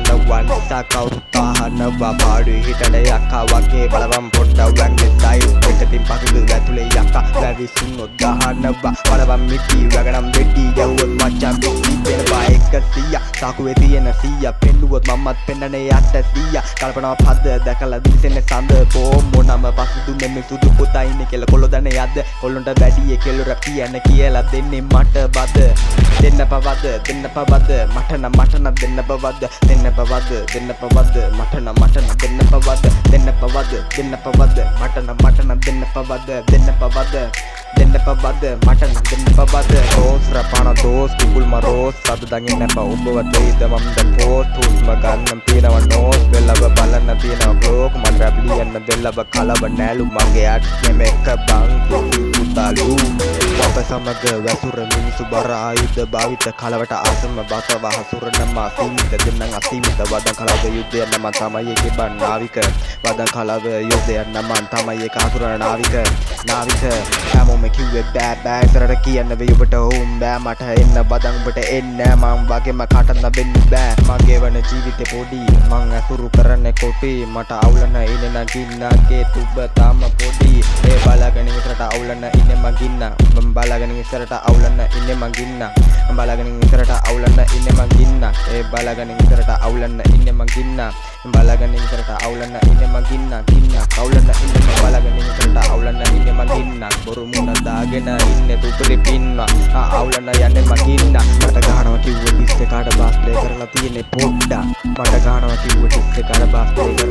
කරනවා නිසා කවුරුත් අහනවා පාඩුවේ හිටට යක්කා වගේ බලවන් පොඩ්ඩක් වැංගේ සයිඩ් එකකින් පසුදු ඇතුලේ යක්කා වැවිසුනොත් ගහනවා බලවන් මිටි වගනම් දෙටි යවුවොත් මචං බිස්සි දෙනවා 100 සාකුවේ තියෙන 100 පෙන්නුවොත් මම්මත් පෙන්නනේ 800 කල්පනා පද දැකලා දිසෙන්නේ සඳ මොනම පසුදු මෙමෙ සුදු පුතා ඉන්නේ කියලා කොල්ලෝ දන්නේ යද්ද කොල්ලොන්ට වැඩි කෙල්ලෝ රැප් කියන්න කියලා දෙන්නේ මට බද දෙන්න පවද මට නම් දෙන්න පවද දෙන්න පවද මට නම් දෙන්න පවද දෙන්න පවද මට නම් දෙන්න පවද දෙන්න පවද මට නම් දෙන්න පවද රෝස් රපාන දෝස් කුකුල් මරෝස් සද දඟින්න එපා ඔබව දෙයිද මම ද පෝස්ට් හුස්ම ගන්න පිනව නෝස් වෙලව බලන්න තියෙන බ්ලොග් මම රැප් ලියන්න දෙලව කලව නෑලු මගේ අත් නෙමෙක බං පුතාලු අප සමග වැසුර මිනිසු බර ආයුධ භාවිත කලවට ආසම බසව හසුරනම අසීමිත දෙන්නන් අසීමිත වදන් කලව යුද්ධය නම තමයි ඒකේ බන් නාවික වදන් කලව යුද්ධය නම තමයි ඒක හසුරන නාවික හැමෝම කිව්වේ බෑ ඉතරට කියන්න වෙයි ඔබට ඕම් බෑ මට එන්න වදන් ඔබට එන්නේ මං වගේම කටන්න වෙන්න බෑ මගේ වන ජීවිතේ පොඩි මං අසුරු කරන්නේ කොටි මට අවුලන ඉන්නේ නගින්නගේ තුබ තාම පොඩි ඒ බලාගෙන ඉතරට අවුලන ඉන්නේ මගින්න බලාගෙන ඉස්සරට අවුලන්න ඉන්නේ මංගින්න බලාගෙන ඉස්සරට අවුලන්න ඉන්නේ මංගින්න ඒ බලාගෙන ඉස්සරට අවුලන්න ඉන්නේ මංගින්න බලාගෙන ඉස්සරට අවුලන්න ඉන්නේ මංගින්න ගින්න කවුලන්න ඉන්නේ බලාගෙන ඉස්සරට අවුලන්න ඉන්නේ මංගින්න බොරු මුණ දාගෙන ඉන්නේ තුපරි පින්නවා අවුලන්න යන්නේ මංගින්න මට ගහනවා කිව්ව ඩිස් එකට බාස් ප්ලේ කරලා තියෙන්නේ පොඩ්ඩක් මට ගහනවා කිව්ව ඩිස් එකට බාස් ප්ලේ